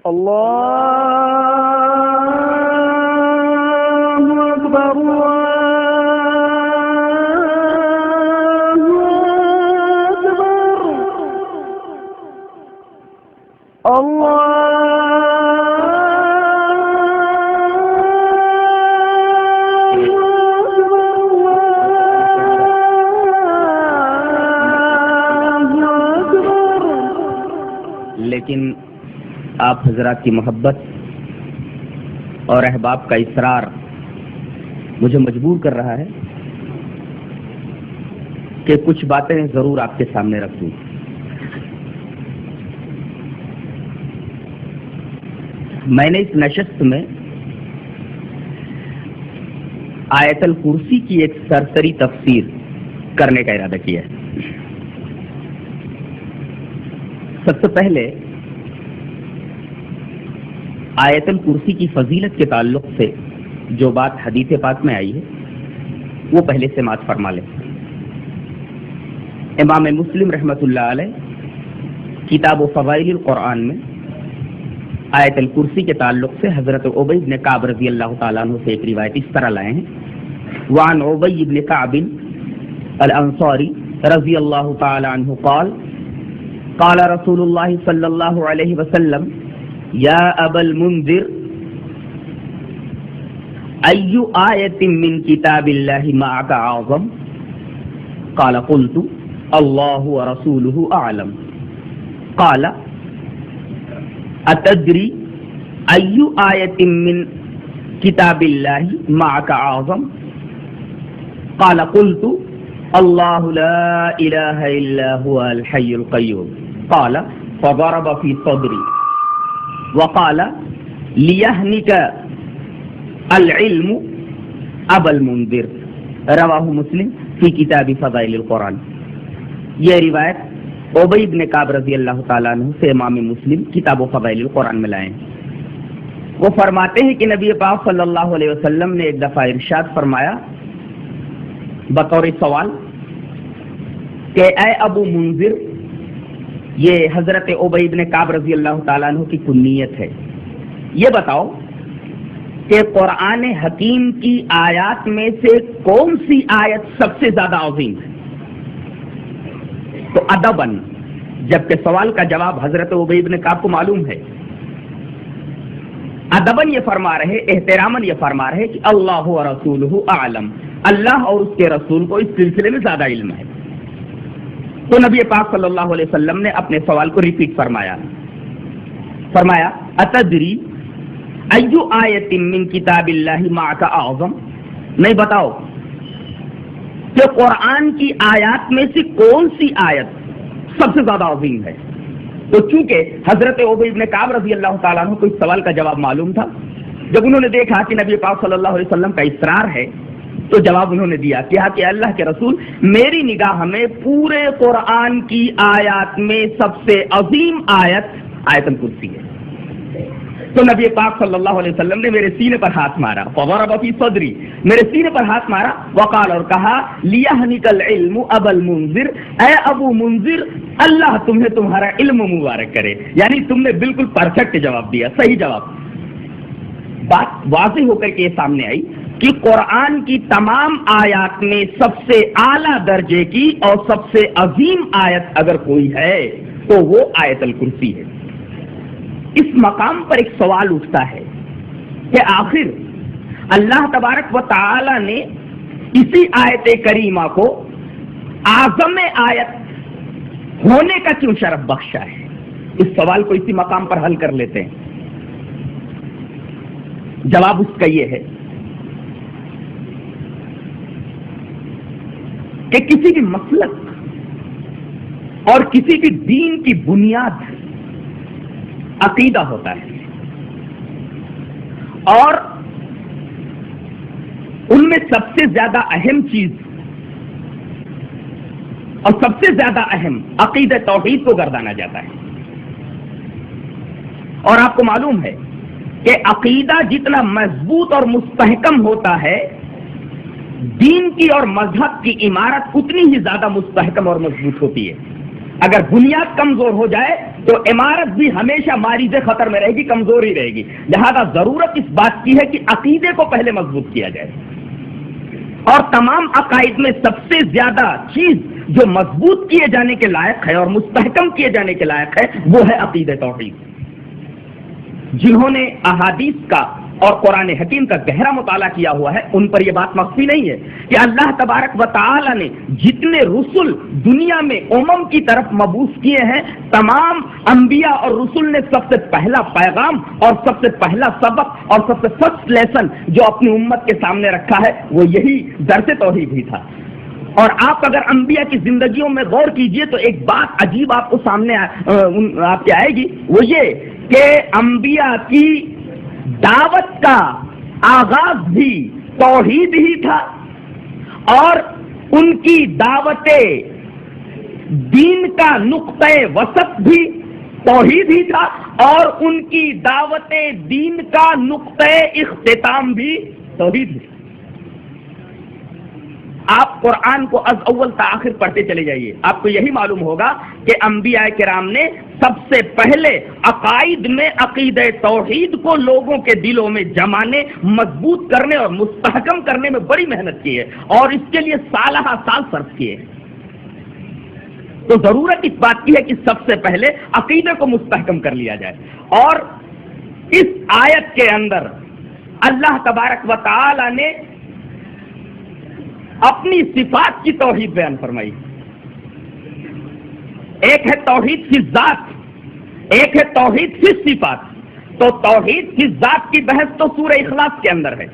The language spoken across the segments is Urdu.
اللہ اکبر اللہ اکبر اللہ لیکن آپ حضرات کی محبت اور احباب کا اصرار مجھے مجبور کر رہا ہے کہ کچھ باتیں ضرور آپ کے سامنے رکھوں. میں نے اس نشست میں آیت الکرسی کی ایک سرسری تفسیر کرنے کا ارادہ کیا ہے. سب سے پہلے آیت الکرسی کی فضیلت کے تعلق سے جو بات حدیث پاک میں آئی ہے وہ پہلے سماعت فرما لیں. امام مسلم رحمۃ اللہ علیہ کتاب و فضائل القرآن میں آیت الکرسی کے تعلق سے حضرت ابی بن کعب رضی اللہ تعالیٰ عنہ سے ایک روایت اس طرح لائے ہیں. وعن ابی بن کعب الانصاری رضی اللہ تعالیٰ عنہ قال قال رسول اللہ صلی اللہ علیہ وسلم یا ابا المنذر ای آیت من کتاب اللہ معک اعظم قال قلت اللہ ورسولہ اعلم قال اتدری ای آیت من کتاب اللہ معک اعظم قال قلت اللہ لا الہ الا هو الحی القیوم قال فضرب في صدری وقال لیہنک العلم ابا المنذر رواہ مسلم فی کتاب فضائل القرآن. یہ روایت ابی بن کعب رضی اللہ تعالیٰ عنہ سے امام مسلم کتاب و فضائل القرآن میں لائے ہیں. وہ فرماتے ہیں کہ نبی پاک صلی اللہ علیہ وسلم نے ایک دفعہ ارشاد فرمایا بطور سوال کہ اے ابو منذر، یہ حضرت ابی بن کعب رضی اللہ تعالیٰ عنہ کی کنیت ہے، یہ بتاؤ کہ قرآن حکیم کی آیات میں سے کون سی آیت سب سے زیادہ عظیم ہے؟ تو ادباً، جبکہ سوال کا جواب حضرت ابی بن کعب کو معلوم ہے، ادباً یہ فرما رہے، احتراماً یہ فرما رہے کہ اللہ و رسولہ اعلم، اللہ اور اس کے رسول کو اس سلسلے میں زیادہ علم ہے. تو نبی پاک صلی اللہ علیہ وسلم نے اپنے سوال کو ریپیٹ فرمایا اتدری ایو آیت من کتاب اللہ معک اعظم، نہیں بتاؤ کہ قرآن کی آیات میں سے کون سی آیت سب سے زیادہ عظیم ہے؟ تو چونکہ حضرت ابی بن کعب رضی اللہ تعالیٰ عنہ کو اس سوال کا جواب معلوم تھا، جب انہوں نے دیکھا کہ نبی پاک صلی اللہ علیہ وسلم کا اصرار ہے تو جواب انہوں نے دیا، کہا کہ اللہ کے رسول، میری نگاہ میں پورے قرآن کی آیات میں سب سے عظیم آیت آیت الکرسی ہے. تو نبی پاک صلی اللہ علیہ وسلم نے میرے سینے پر ہاتھ مارا، فضرب فی صدری، میرے سینے پر ہاتھ مارا، وقال، اور کہا، لیہنک العلم ابا المنذر، اے ابو منذر، اللہ تمہیں تمہارا علم مبارک کرے. یعنی تم نے بالکل پرفیکٹ جواب دیا، صحیح جواب. بات واضح ہو کر کے یہ سامنے آئی کہ قرآن کی تمام آیات میں سب سے اعلیٰ درجے کی اور سب سے عظیم آیت اگر کوئی ہے تو وہ آیت الکرسی ہے. اس مقام پر ایک سوال اٹھتا ہے کہ آخر اللہ تبارک و تعالی نے اسی آیت کریمہ کو اعظم آیت ہونے کا کیوں شرف بخشا ہے؟ اس سوال کو اسی مقام پر حل کر لیتے ہیں. جواب اس کا یہ ہے کہ کسی بھی مسلک اور کسی بھی دین کی بنیاد عقیدہ ہوتا ہے، اور ان میں سب سے زیادہ اہم چیز اور سب سے زیادہ اہم عقیدہ توحید کو گردانا جاتا ہے. اور آپ کو معلوم ہے کہ عقیدہ جتنا مضبوط اور مستحکم ہوتا ہے، دین کی اور مذہب کی عمارت اتنی ہی زیادہ مستحکم اور مضبوط ہوتی ہے. اگر بنیاد کمزور ہو جائے تو عمارت بھی ہمیشہ ماریض خطر میں رہے گی، کمزور ہی رہے گی. لہذا ضرورت اس بات کی ہے کہ عقیدے کو پہلے مضبوط کیا جائے. اور تمام عقائد میں سب سے زیادہ چیز جو مضبوط کیے جانے کے لائق ہے اور مستحکم کیے جانے کے لائق ہے وہ ہے عقیدہ توحید. جنہوں نے احادیث کا اور قرآن حکیم کا گہرا مطالعہ کیا ہوا ہے ان پر یہ بات مخفی نہیں ہے کہ اللہ تبارک و تعالی نے جتنے رسول دنیا میں کی طرف مبعوث کیے ہیں، تمام انبیاء اور رسول نے سب سے پہلا پیغام اور سب سے پہلا سبق اور سب سے فرسٹ لیسن جو اپنی امت کے سامنے رکھا ہے وہ یہی درس توحید ہی تھا. اور آپ اگر انبیاء کی زندگیوں میں غور کیجئے تو ایک بات عجیب آپ کو سامنے آپ کے آئے گی، وہ یہ کہ انبیاء کی دعوت کا آغاز بھی توحید ہی تھا اور ان کی دعوت دین کا نقطۂ وسط بھی توحید ہی تھا اور ان کی دعوت دین کا نقطۂ اختتام بھی توحید ہی. آپ قرآن کو از اول تا آخر پڑھتے چلے جائیے، آپ کو یہی معلوم ہوگا کہ انبیاء کرام نے سب سے پہلے عقائد میں عقیدہ توحید کو لوگوں کے دلوں میں جمانے، مضبوط کرنے اور مستحکم کرنے میں بڑی محنت کی ہے اور اس کے لیے سالہ سال صرف کیے. تو ضرورت اس بات کی ہے کہ سب سے پہلے عقیدے کو مستحکم کر لیا جائے. اور اس آیت کے اندر اللہ تبارک و تعالی نے اپنی صفات کی توحید بیان فرمائی. ایک ہے توحید فی ذات، ایک ہے توحید فی صفات. تو توحید فی ذات کی بحث تو سورہ اخلاص کے اندر ہے.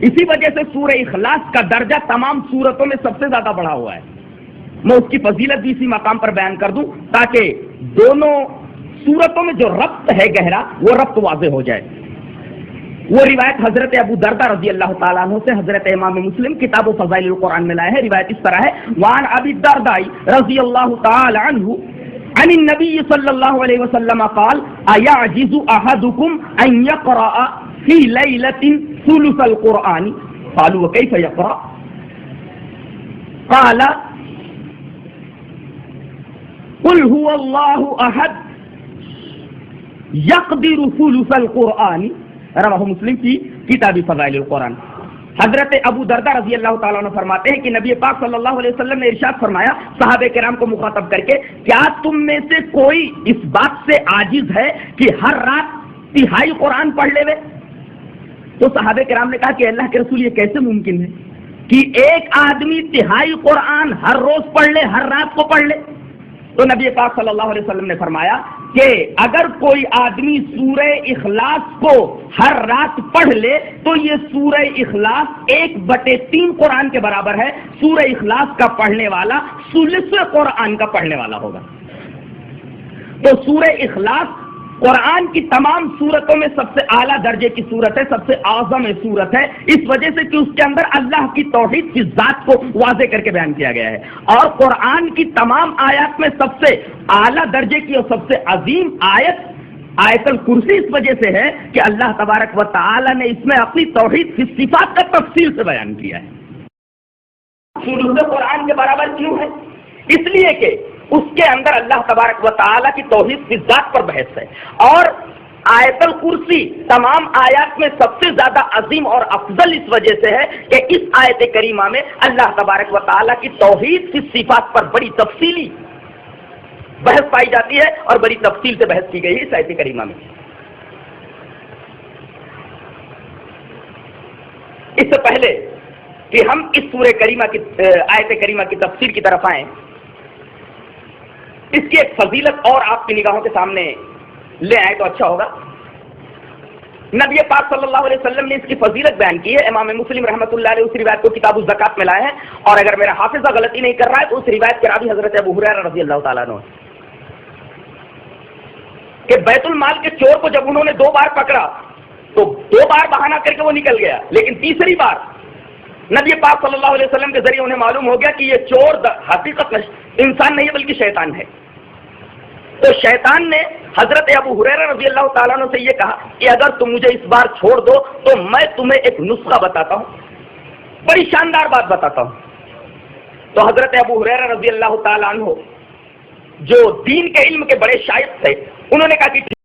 اسی وجہ سے سورہ اخلاص کا درجہ تمام سورتوں میں سب سے زیادہ بڑھا ہوا ہے. میں اس کی فضیلت بھی اسی مقام پر بیان کر دوں تاکہ دونوں سورتوں میں جو ربط ہے گہرا وہ ربط واضح ہو جائے. وہ روایت حضرت ابو دردہ رضی اللہ تعالیٰ عنہ سے حضرت امام مسلم کتاب و فضائل القرآن میں لائے ہے. روایت اس طرح ہے، وعن ابی الدرداء رضی اللہ تعالیٰ عنہ عن النبی صلی اللہ علیہ وسلم قال ایعجز احدکم ان یقرأ فی لیلۃ ثلث القرآن قالوا وکیف یقرأ قال قل هو اللہ احد یقدر ثلث القرآن، رواہ مسلم کی کتاب فضائل القرآن. حضرت ابو دردہ رضی اللہ تعالیٰ عنہ فرماتے ہیں کہ نبی پاک صلی اللہ علیہ وسلم نے ارشاد فرمایا صحابہ کرام کو مخاطب کر کے، کیا تم میں سے کوئی اس بات سے عاجز ہے کہ ہر رات تہائی قرآن پڑھ لے؟ تو صحابہ کرام نے کہا کہ اللہ کے رسول یہ کیسے ممکن ہے کہ ایک آدمی تہائی قرآن ہر روز پڑھ لے، ہر رات کو پڑھ لے؟ تو نبی پاک صلی اللہ علیہ وسلم نے فرمایا کہ اگر کوئی آدمی سورہ اخلاص کو ہر رات پڑھ لے تو یہ سورہ اخلاص 1/3 قرآن کے برابر ہے. سورہ اخلاص کا پڑھنے والا ثلث قرآن کا پڑھنے والا ہوگا. تو سورہ اخلاص قرآن کی تمام سورتوں میں سب سے اعلیٰ درجے کی سورت ہے، سب سے اعظم سورت ہے، اس وجہ سے کہ اس کے اندر اللہ کی توحید کی ذات کو واضح کر کے بیان کیا گیا ہے. اور قرآن کی تمام آیات میں سب سے اعلیٰ درجے کی اور سب سے عظیم آیت الکرسی اس وجہ سے ہے کہ اللہ تبارک و تعالی نے اس میں اپنی توحید کی صفات کا تفصیل سے بیان کیا ہے. سورت قرآن کے برابر کیوں ہے؟ اس لیے کہ اس کے اندر اللہ تبارک و تعالی کی توحید کی ذات پر بحث ہے. اور آیت الکرسی تمام آیات میں سب سے زیادہ عظیم اور افضل اس وجہ سے ہے کہ اس آیت کریمہ میں اللہ تبارک و تعالی کی توحید کی صفات پر بڑی تفصیلی بحث پائی جاتی ہے اور بڑی تفصیل سے بحث کی گئی ہے اس آیت کریمہ میں. اس سے پہلے کہ ہم اس سورہ کریمہ کی آیت کریمہ کی تفسیر کی طرف آئیں، اس کی ایک فضیلت اور آپ کی نگاہوں کے سامنے لے آئے تو اچھا ہوگا. نبی پاک صلی اللہ علیہ وسلم نے اس کی فضیلت بیان کی ہے. امام مسلم رحمۃ اللہ علیہ اس روایت کو کتاب الزکات میں لائے ہیں اور اگر میرا حافظہ غلطی نہیں کر رہا ہے تو اس روایت کے راوی حضرت ابو ہریرہ رضی اللہ تعالیٰ عنہ کہ بیت المال کے چور کو جب انہوں نے 2 بار پکڑا تو 2 بار بہانہ کر کے وہ نکل گیا، لیکن تیسری بار نبی پاک صلی اللہ علیہ وسلم کے ذریعے انہیں معلوم ہو گیا کہ یہ چور حقیقت انسان نہیں ہے بلکہ شیطان ہے. تو شیطان نے حضرت ابو ہریرہ رضی اللہ تعالیٰ عنہ سے یہ کہا کہ اگر تم مجھے اس بار چھوڑ دو تو میں تمہیں ایک نسخہ بتاتا ہوں، بڑی شاندار بات بتاتا ہوں. تو حضرت ابو ہریرہ رضی اللہ تعالیٰ عنہ جو دین کے علم کے بڑے شائق تھے، انہوں نے کہا کہ